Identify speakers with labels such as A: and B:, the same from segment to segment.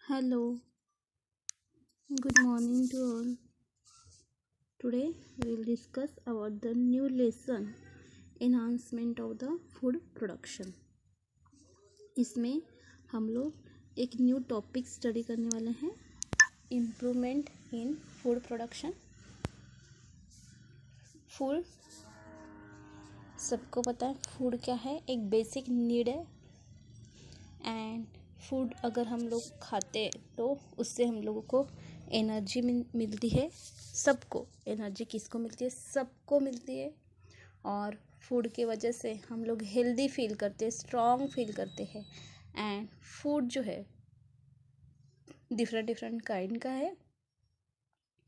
A: Hello, good morning to all. Today we will discuss about the new lesson enhancement of the food production. इसमें हम लोग एक new topic study करने वाले हैं, improvement in food production. Food सबको पता है फूड क्या है, एक बेसिक नीड है. एंड फूड अगर हम लोग खाते हैं तो उससे हम लोगों को एनर्जी मिलती है. सबको एनर्जी किसको मिलती है? सबको मिलती है. और फूड के वजह से हम लोग हेल्दी फील करते हैं, स्ट्रॉन्ग फील करते हैं. एंड फूड जो है डिफरेंट डिफरेंट काइंड का है.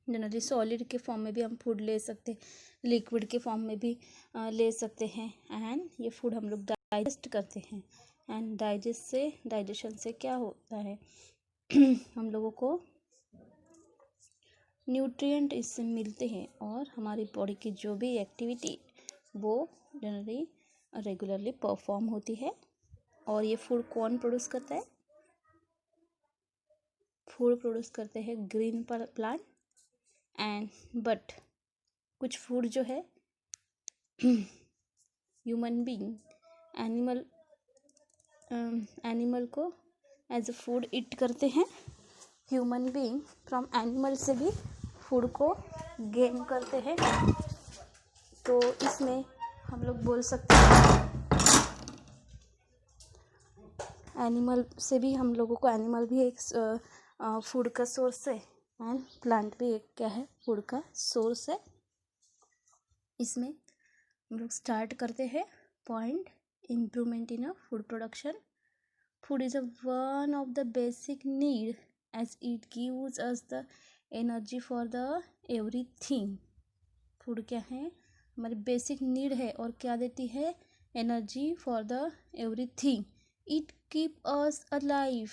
A: जनरली सॉलिड के फॉर्म में भी हम फूड ले सकते हैं, लिक्विड के फॉर्म में भी ले सकते हैं. एंड ये फूड हम लोग डाइजेस्ट करते हैं. एंड डाइजेशन से क्या होता है हम लोगों को न्यूट्रिएंट इससे मिलते हैं और हमारी बॉडी की जो भी एक्टिविटी वो जनरली रेगुलरली परफॉर्म होती है. और ये फूड कौन प्रोड्यूस करता है? फूड प्रोड्यूस करते हैं ग्रीन प्लांट. एंड बट कुछ फूड जो है ह्यूमन बीइंग एनिमल को एज अ फूड ईट करते हैं. ह्यूमन बीइंग फ्रॉम एनिमल से भी फूड को गेन करते हैं. तो इसमें हम लोग बोल सकते हैं एनिमल से भी हम लोगों को एनिमल भी एक फूड का सोर्स है. एंड प्लांट भी एक क्या है? फूड का सोर्स है. इसमें हम लोग स्टार्ट करते हैं point improvement in a food production. Food is a one of the basic need as it gives us the energy for the everything. Food क्या है? हमारी बेसिक नीड है और क्या देती है? Energy for the everything. It keep us alive,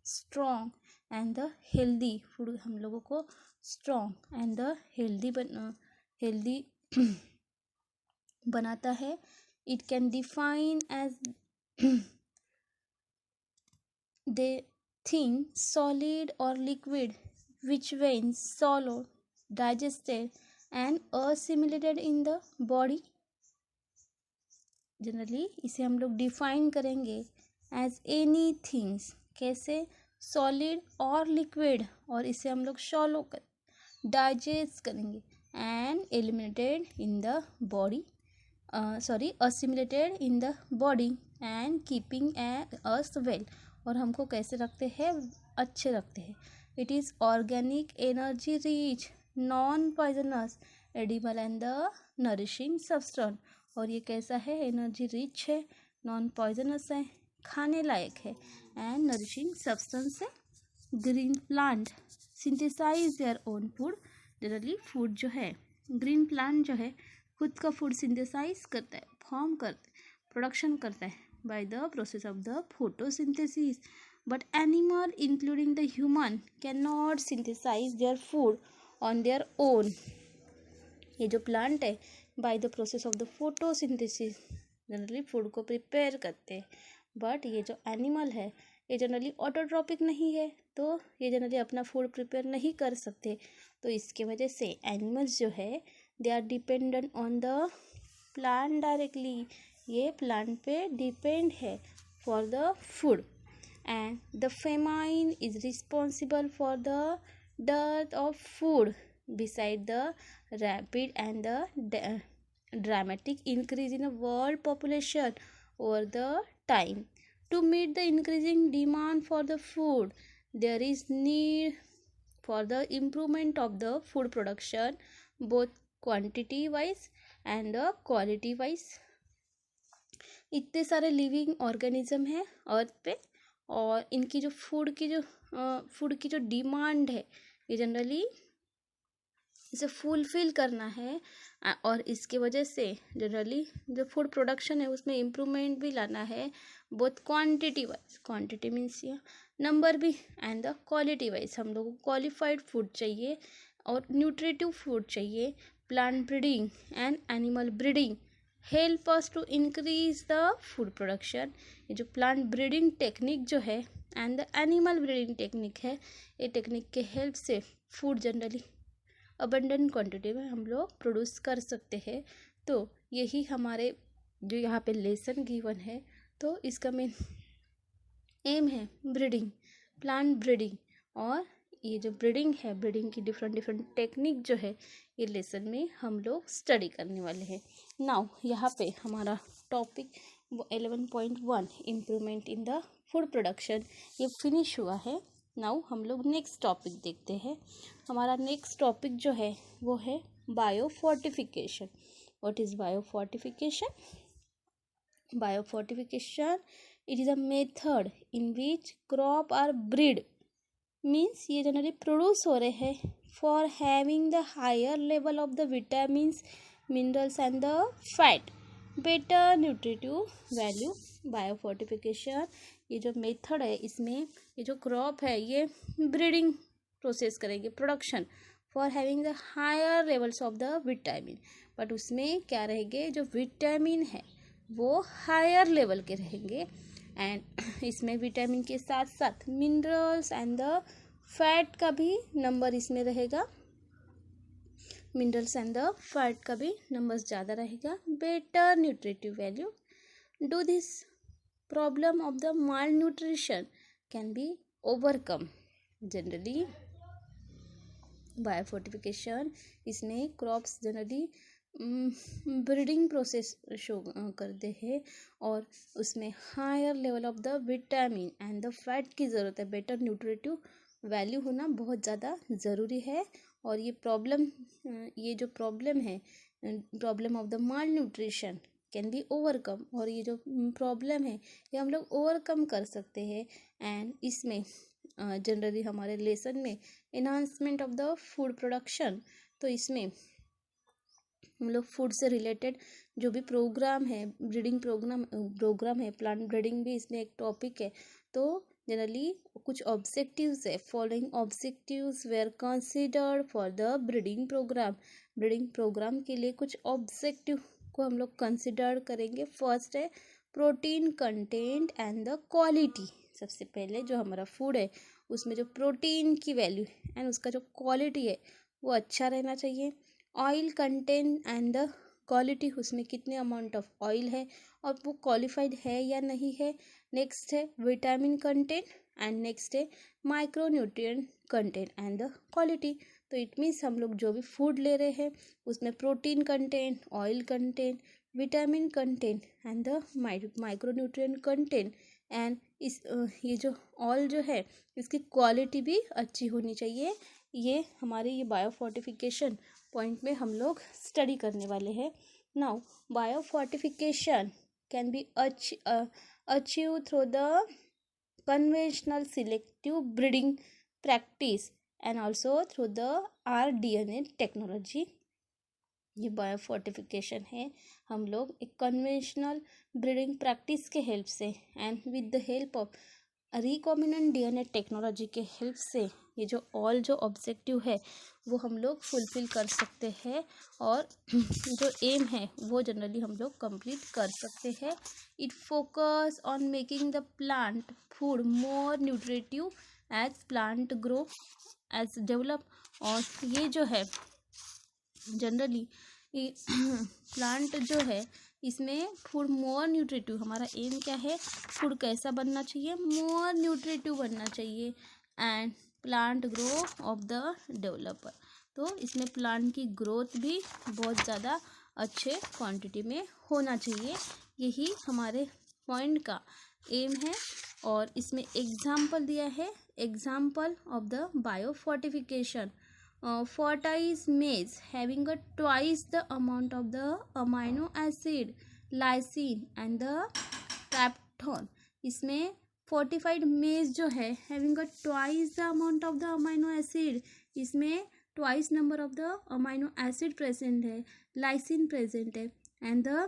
A: strong and the healthy. Food हम लोगों को स्ट्रॉन्ग एंड द हेल्दी बनाता है. It can define as the thing solid or liquid which when swallowed, digested and assimilated in the body. Generally इसे हम लोग define करेंगे as any things. कैसे? सॉलिड और लिक्विड. और इसे हम लोग शॉलो कर डाइजेस्ट करेंगे and eliminated in the body assimilated in the body and keeping us well. और हमको कैसे रखते हैं? अच्छे रखते हैं. It is organic, energy rich, non poisonous, edible and the nourishing substance. और ये कैसा है? एनर्जी रिच है, नॉन पॉइजनस है, खाने लायक है एंड नरिशिंग सब्सटेंस है. Green plant synthesize their own food. Generally food जो है ग्रीन प्लांट जो है खुद का फूड सिंथेसाइज करता है, फॉर्म करता है, प्रोडक्शन करता है by the process of the photosynthesis. But animal including the human can not synthesize their food on their own. ये जो प्लांट है by the process of the photosynthesis generally food को प्रिपेयर करते हैं. बट ये जो एनिमल है ये जनरली ऑटोट्रॉपिक नहीं है, तो ये जनरली अपना फूड प्रिपेयर नहीं कर सकते. तो इसके वजह से एनिमल्स जो है they are dependent on the plant directly. ये प्लांट पे डिपेंड है for the food. And the famine is responsible for the dearth of food beside the rapid and the dramatic increase in the world population over the time. To meet the increasing demand for the food, there is need for the improvement of the food production, both quantity wise and the quality wise. इतने सारे living organism हैं अर्थ पे और इनकी जो food की जो demand है ये जनरली इसे फुलफिल करना है. और इसके वजह से जनरली जो फूड प्रोडक्शन है उसमें इम्प्रूवमेंट भी लाना है, both quantity wise. Quantity means या नंबर भी एंड द क्वालिटी वाइज. हम लोगों को क्वालिफाइड फूड चाहिए और न्यूट्रिटिव फूड चाहिए. Plant breeding and animal breeding help us to increase the food production. ये जो प्लांट ब्रीडिंग टेक्निक जो है and the animal breeding technique है। ये टेक्निक के हेल्प से फूड जनरली अबंडेंट क्वांटिटी में हम लोग प्रोड्यूस कर सकते हैं। तो यही हमारे जो यहाँ पे लेसन गिवन है, तो इसका मेन एम है ब्रीडिंग, प्लांट ब्रीडिंग। और ये जो ब्रीडिंग है, ब्रीडिंग की डिफरेंट डिफरेंट टेक्निक जो है, ये लेसन में हम लोग स्टडी करने वाले हैं। नाउ यहाँ पे हमारा topic 11.1 improvement in the food production ये फिनिश हुआ है। नाउ हम लोग नेक्स्ट टॉपिक देखते हैं। हमारा नेक्स्ट टॉपिक जो है वो है biofortification. What is biofortification? Biofortification, it is a method in which crop are bred, means ये जनरली प्रोड्यूस हो रहे हैं for having the higher level of the vitamins, minerals and the fat, better nutritive value. Biofortification ये जो method है, इसमें ये जो क्रॉप है ये ब्रीडिंग प्रोसेस करेंगे, production for having the higher levels of the vitamin, but उसमें क्या रहेंगे, जो विटामिन है वो हायर लेवल के रहेंगे। एंड इसमें विटामिन के साथ साथ मिनरल्स एंड द फैट का भी नंबर इसमें रहेगा, मिनरल्स एंड द फैट का भी नंबर ज़्यादा रहेगा। Better nutritive value, do this problem of the malnutrition can be overcome. Generally biofortification इसमें crops generally breeding process show करते हैं और उसमें higher level of the vitamin and the fat की ज़रूरत है। बेटर न्यूट्रिटिव वैल्यू होना बहुत ज़्यादा ज़रूरी है। और ये जो प्रॉब्लम है, problem of the malnutrition can be overcome, और ये जो प्रॉब्लम है ये हम लोग ओवरकम कर सकते हैं। एंड इसमें जनरली हमारे लेसन में enhancement of the food production, तो इसमें हम लोग फूड से रिलेटेड जो भी प्रोग्राम है, ब्रीडिंग प्रोग्राम है, प्लांट ब्रीडिंग भी इसमें एक टॉपिक है। तो जनरली कुछ ऑब्जेक्टिव्स है, following objectives were considered for the breeding program. Breeding program के लिए कुछ ऑब्जेक्टिव को हम लोग कंसिडर करेंगे। फर्स्ट है protein content and the quality. सबसे पहले जो हमारा फूड है उसमें जो प्रोटीन की वैल्यू एंड उसका जो क्वालिटी है वो अच्छा रहना चाहिए। Oil content and the quality, उसमें कितने अमाउंट ऑफ ऑयल है और वो क्वालिफाइड है या नहीं है। नेक्स्ट है विटामिन कंटेंट एंड नेक्स्ट है micronutrient content and the quality. तो इट मीन्स हम लोग जो भी फूड ले रहे हैं उसमें protein content, oil content, vitamin content and the micronutrient content and ये जो ऑयल जो है इसकी क्वालिटी भी अच्छी होनी चाहिए। ये हमारे ये बायोफोर्टिफिकेशन पॉइंट में हम लोग स्टडी करने वाले हैं। Now biofortification can be achieve through the conventional selective breeding practice and also through the rDNA technology. ये बायोफोर्टिफिकेशन है हम लोग एक कन्वेंशनल ब्रीडिंग प्रैक्टिस के हेल्प से and with the help of recombinant DNA technology के हेल्प से ये जो ऑब्जेक्टिव है वो हम लोग फुलफिल कर सकते हैं और जो एम है वो जनरली हम लोग कंप्लीट कर सकते हैं। It focus on making the plant food more nutritive as plant grow as develop. और ये जो है जनरली प्लांट जो है इसमें फूड मोर न्यूट्रिटिव, हमारा एम क्या है, फूड कैसा बनना चाहिए, मोर न्यूट्रिटिव बनना चाहिए and plant grow of the developer. तो इसमें प्लांट की ग्रोथ भी बहुत ज़्यादा अच्छे क्वांटिटी में होना चाहिए। यही हमारे पॉइंट का एम है। और इसमें एग्जाम्पल दिया है, example of the biofortification. Fortize maize having a twice the amount of the amino acid lysine and the tryptophan। इसमें fortified maize जो है having a twice the amount of the amino acid, इसमें twice number of the amino acid present है, lysine present है and the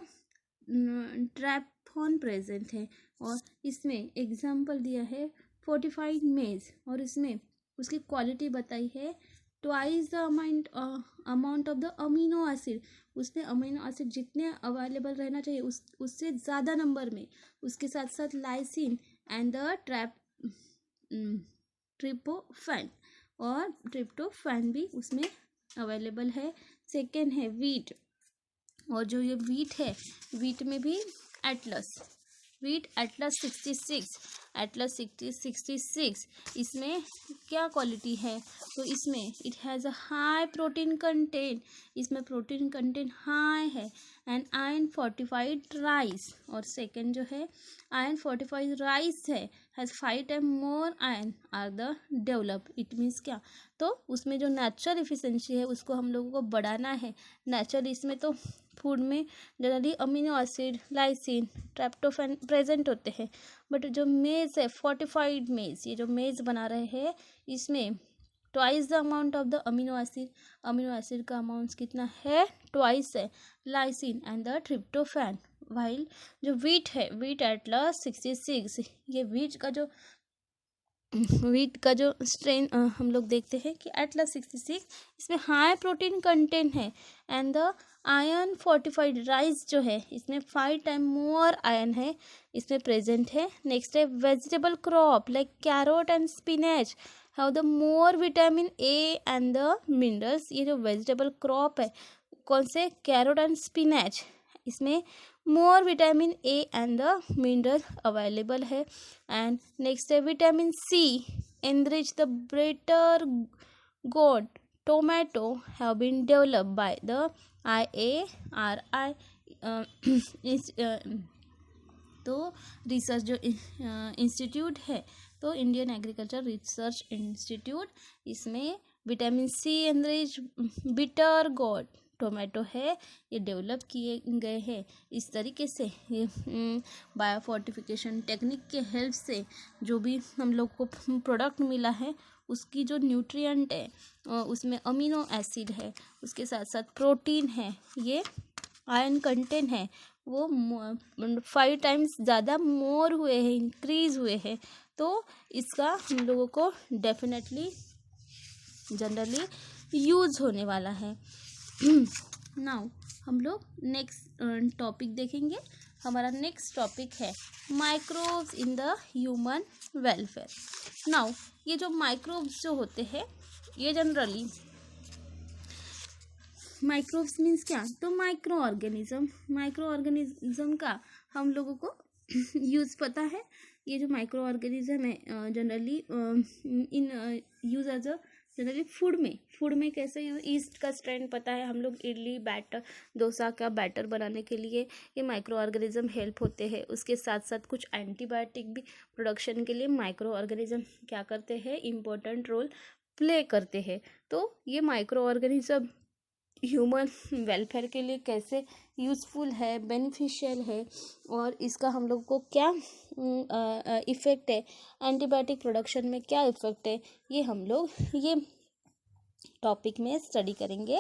A: tryptophan present है। और इसमें example दिया है fortified maize और इसमें उसकी क्वालिटी बताई है twice the amount of the amino acid, उसमें अमीनो एसिड जितने अवेलेबल रहना चाहिए उससे ज़्यादा नंबर में, उसके साथ साथ लाइसिन एंड द ट्रिप्टोफैन, और ट्रिप्टोफैन भी उसमें अवेलेबल है। सेकेंड है वीट, और जो ये वीट है, वीट में भी एटलस, वीट एटलस 66, एटलस 66, इसमें क्या क्वालिटी है, तो इसमें it has a high protein content, इसमें प्रोटीन कंटेंट हाई है, एंड आयरन फोर्टिफाइड राइस, और सेकंड जो है आयरन फोर्टिफाइड राइस है, has 5 time more iron are the develop. It means क्या, तो उसमें जो नेचुरल इफिशिएंसी है उसको हम लोगों को बढ़ाना है। नेचुरल इसमें तो फूड में generally amino acid, lysine, tryptophan present होते हैं, बट जो मेज है, फोर्टिफाइड मेज, ये जो मेज बना रहे हैं इसमें twice the amount of the amino acid, amino acid का अमाउंट कितना है, ट्वाइस है, lysine and the tryptophan. While जो वीट है, वीट एटलस 66, ये वीट का जो स्ट्रेन हम लोग देखते हैं कि एटलस 66, इसमें हाई प्रोटीन कंटेंट है, and the iron fortified rice जो है इसमें 5 टाइम मोर आयरन है, इसमें प्रेजेंट है। नेक्स्ट है vegetable crop like carrot and spinach have the more vitamin A and the minerals. ये जो वेजिटेबल क्रॉप है, कौन से, कैरोट एंड स्पिनच, इसमें more vitamin A and the mineral available है। एंड नेक्स्ट है vitamin C enrich the better gourd tomato have been developed by the IARI, तो research जो इंस्टीट्यूट है, तो इंडियन एग्रीकल्चर रिसर्च इंस्टीट्यूट, इसमें vitamin C enrich bitter gourd tomato है, ये develop किए गए हैं। इस तरीके से ये बायोफोर्टिफिकेशन टेक्निक के हेल्प से जो भी हम लोग को प्रोडक्ट मिला है उसकी जो न्यूट्रिएंट है उसमें अमीनो एसिड है, उसके साथ साथ प्रोटीन है, ये आयरन कंटेंट है, वो 5 टाइम्स ज़्यादा मोर हुए हैं, इंक्रीज हुए हैं। तो इसका हम लोगों को डेफिनेटली जनरली यूज़ होने वाला है। नाउ हम लोग नेक्स्ट टॉपिक देखेंगे। हमारा नेक्स्ट टॉपिक है microbes in the human welfare. Now ये जो माइक्रोब्स जो होते हैं, ये जनरली माइक्रोब्स मीन्स क्या, तो माइक्रो ऑर्गेनिज्म का हम लोगों को यूज़ पता है। ये जो माइक्रो ऑर्गेनिज्म है generally in use as a generally food में कैसे ईस्ट का स्ट्रेंड पता है, हम लोग इडली बैटर, डोसा का बैटर बनाने के लिए ये माइक्रो ऑर्गेनिज्म हेल्प होते हैं। उसके साथ साथ कुछ एंटीबायोटिक भी प्रोडक्शन के लिए माइक्रो ऑर्गेनिज्म क्या करते हैं, इम्पोर्टेंट रोल प्ले करते हैं। तो ये माइक्रो ऑर्गेनिज्म ह्यूमन वेलफेयर के लिए कैसे यूज़फुल है, बेनिफिशियल है, और इसका हम लोग को क्या इफ़ेक्ट है, एंटीबायोटिक प्रोडक्शन में क्या इफ़ेक्ट है, ये हम लोग ये टॉपिक में स्टडी करेंगे।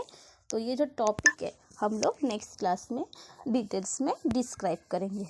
A: तो ये जो टॉपिक है हम लोग नेक्स्ट क्लास में डिटेल्स में डिस्क्राइब करेंगे।